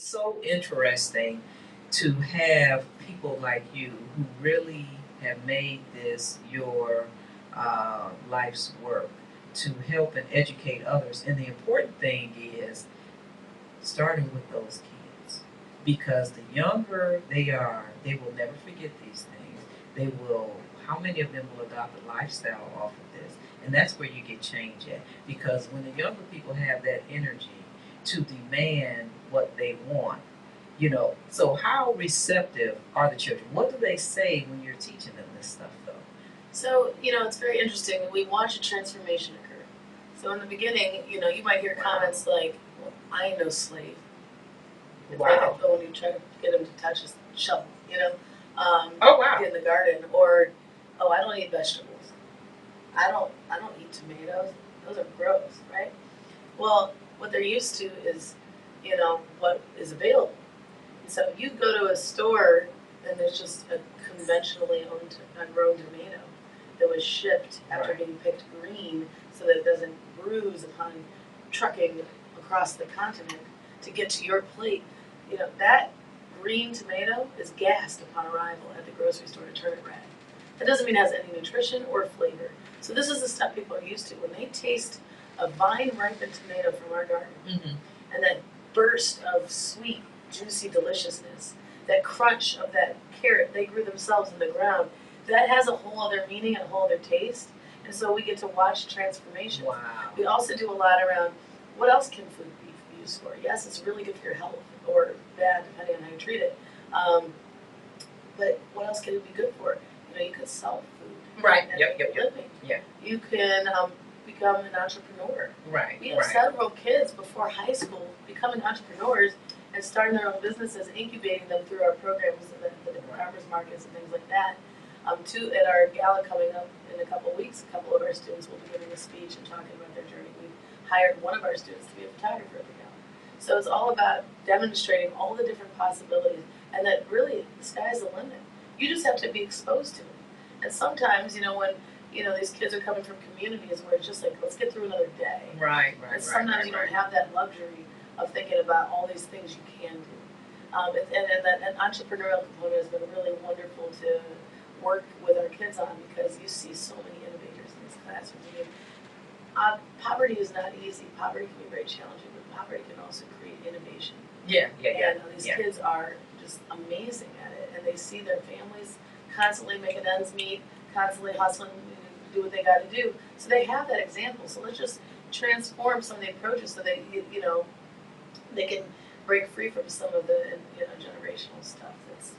it's so interesting to have people like you who really have made this your life's work to help and educate others. And the important thing is starting with those kids because the younger they are, they will never forget these things. They will, how many of them will adopt a lifestyle off of this? And that's where you get change at. Because when the younger people have that energy to demand what they want, so how receptive are the children? What do they say when you're teaching them this stuff, though? So, it's very interesting. We watch a transformation occur. So in the beginning, you might hear comments like, well, I ain't no slave. Wow. Like when you try to get them to touch a shovel, Oh, wow. get in the garden, or, oh, I don't eat vegetables. I don't eat tomatoes. Those are gross, right? Well, what they're used to is, what is available. So if you go to a store and there's just a conventionally owned grown tomato that was shipped after being picked green so that it doesn't bruise upon trucking across the continent to get to your plate, that green tomato is gassed upon arrival at the grocery store to turn it red. That doesn't mean it has any nutrition or flavor. So this is the stuff people are used to. When they taste a vine-ripened tomato from our garden, and that burst of sweet, juicy deliciousness, that crunch of that carrot they grew themselves in the ground, that has a whole other meaning and a whole other taste. And so we get to watch transformation. Wow. We also do a lot around what else can food be used for. Yes, it's really good for your health, or bad depending on how you treat it. But what else can it be good for? You could sell food. Right. And Yep. make a living. Yeah. You can become an entrepreneur. Right. We have several kids before high school becoming entrepreneurs and starting their own businesses, incubating them through our programs and the farmers markets and things like that. At our gala coming up in a couple of weeks, a couple of our students will be giving a speech and talking about their journey. We hired one of our students to be a photographer at the gala. So it's all about demonstrating all the different possibilities, and that really the sky's the limit. You just have to be exposed to it. And sometimes, when these kids are coming from communities where it's just like, let's get through another day. Right. And sometimes you don't have that luxury of thinking about all these things you can do. And that entrepreneurial component has been really wonderful to work with our kids on, because you see so many innovators in these classrooms. Poverty is not easy. Poverty can be very challenging, but poverty can also create innovation. Yeah. And these kids are just amazing at it, and they see their families constantly making ends meet, constantly hustling to do what they got to do. So they have that example. So let's just transform some of the approaches so they can break free from some of the generational stuff that's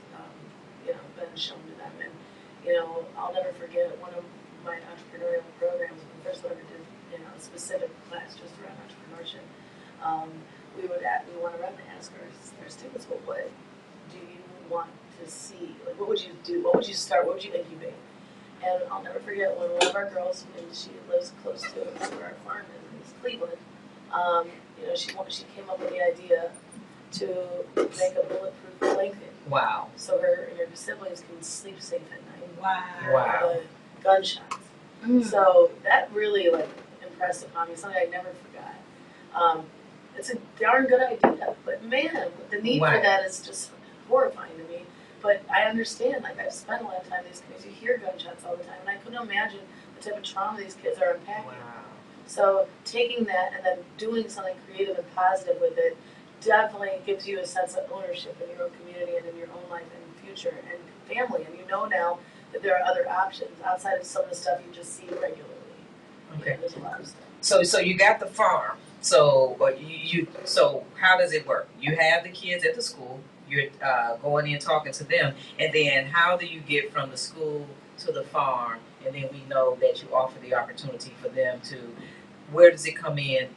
been shown to them. And I'll never forget one of my entrepreneurial programs. The first one I ever did a specific class just around entrepreneurship. We went around and ask our students, well, what do you want to see? Like, what would you do? What would you start? What would you incubate? And I'll never forget when one of our girls, and she lives close to where our farm is in East Cleveland, she came up with the idea to make a bulletproof blanket. Wow. So her and her siblings can sleep safe at night. Wow. The gunshots. So that really impressed upon me, something I never forgot. It's a darn good idea, but man, the need for that is just horrifying to me. But I understand, I've spent a lot of time in these communities, you hear gunshots all the time, and I couldn't imagine the type of trauma these kids are unpacking. Wow. So taking that and then doing something creative and positive with it definitely gives you a sense of ownership in your own community and in your own life and future and family. And now that there are other options outside of some of the stuff you just see regularly. Okay. There's a lot of stuff. So you got the farm. So so how does it work? You have the kids at the school. You're going in talking to them, and then how do you get from the school to the farm? And then we know that you offer the opportunity for them to. Where does it come in?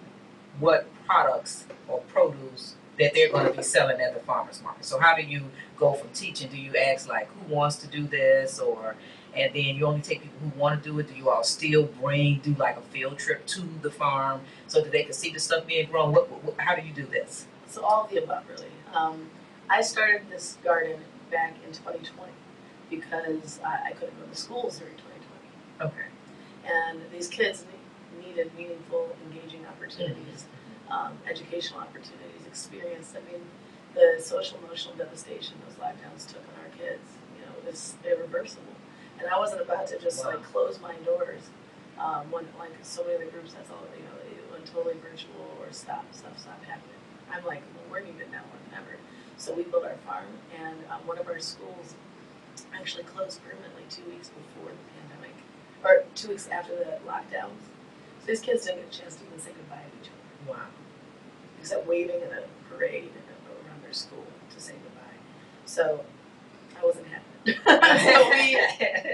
What products or produce that they're going to be selling at the farmers market? So how do you go from teaching? Do you ask who wants to do this, and then you only take people who want to do it? Do you all still do a field trip to the farm so that they can see the stuff being grown? How do you do this? So all of the above, really. I started this garden back in 2020 because I couldn't go to schools during 2020. Okay. And these kids needed meaningful, engaging opportunities, educational opportunities, experience. the social emotional devastation those lockdowns took on our kids, is irreversible. And I wasn't about to just like close my doors when like so many of the groups, that's all, it went totally virtual or stop happening. I'm like, well, we're needed now more than ever. So we built our farm, and one of our schools actually closed permanently 2 weeks before the pandemic, or 2 weeks after the lockdowns. So these kids didn't get a chance to even say goodbye to each other. Wow. Except waving in a parade around their school to say goodbye. So I wasn't happy. So we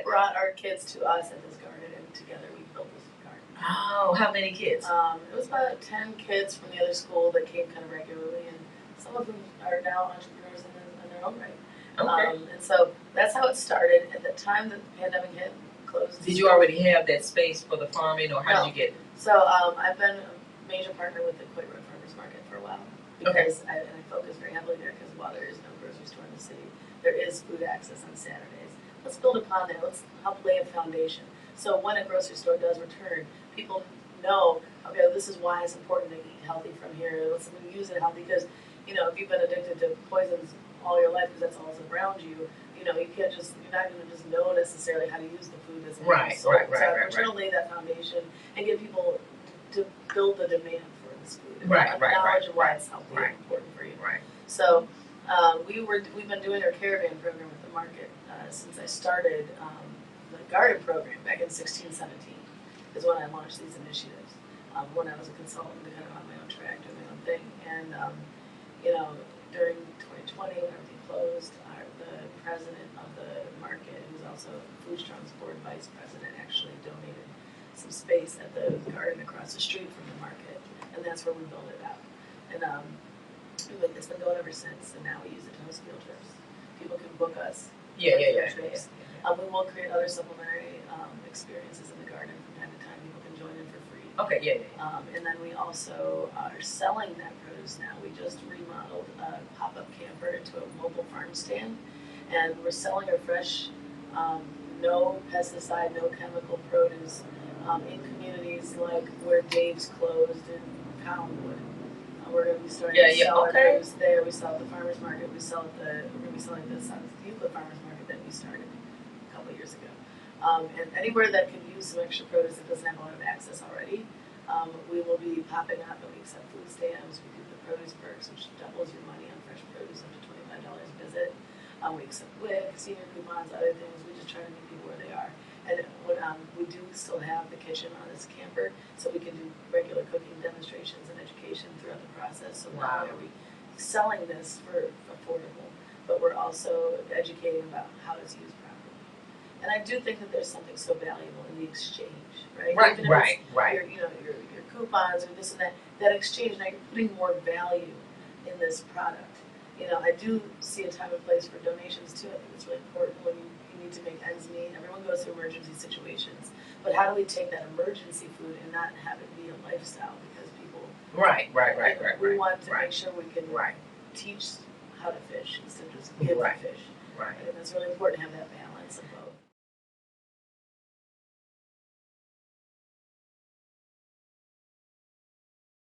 brought our kids to us at this garden, and together we built this garden. Oh, how many kids? It was about 10 kids from the other school that came kind of regularly, and some of them are now entrepreneurs in their own right. Okay. And so that's how it started. At the time that the pandemic hit, closed. Did you already have that space for the farming, or how did you get? So I've been a major partner with the Quaker Farmers Market for a while, because I focus very heavily there, because while there is no grocery store in the city, there is food access on Saturdays. Let's build upon that. Let's help lay a foundation. So when a grocery store does return, people know, okay, this is why it's important to eat healthy from here. Let's use it healthy, because if you've been addicted to poisons all your life, because that's all that's around you, you can't just, you're not going to just know necessarily how to use the food that's right. So we're trying to lay that foundation and get people to build the demand for this food. Knowledge of why it's healthy and important for you. Right. So we've been doing our caravan program with the market since I started the garden program back in 16, 17 is when I launched these initiatives. When I was a consultant, kind of on my own track, doing my own thing. And during 2020, when everything closed, the president of the market, who's also Food Strong's board vice president, actually donated some space at the garden across the street from the market, and that's where we built it out. And it's been going ever since, and now we use it to host field trips. People can book us. Trips. We will create other supplementary experiences in the garden from time to time. People can join in for free. Okay, and then we also are selling that produce now. We just remodeled a pop-up camper into a mobile farm stand, and we're selling our fresh, no pesticide, no chemical produce in communities like where Dave's closed in Collinwood. We're going to be starting to sell our produce there. We sell at the farmers market. We're going to be selling this at the Euclid farmers market that we started a couple of years ago. And anywhere that can use some extra produce that doesn't have a lot of access already, we will be popping up, and we accept food stamps. We do the produce perks, which doubles your money on fresh produce up to $25 a visit. We accept WIC, senior coupons, other things. We just try to meet people where they are. And we do still have the kitchen on this camper, so we can do regular cooking demonstrations and education throughout the process. So not only are we selling this for affordable, but we're also educating about how it's used properly. And I do think that there's something so valuable in the exchange, right? Your coupons or this and that. That exchange, now you're putting more value in this product. I do see a time and place for donations too. I think it's really important when you need to make ends meet. Everyone goes through emergency situations, but how do we take that emergency food and not have it be a lifestyle? Because people, we want to make sure we can teach how to fish instead of just give the fish. I think that's really important to have that balance of both.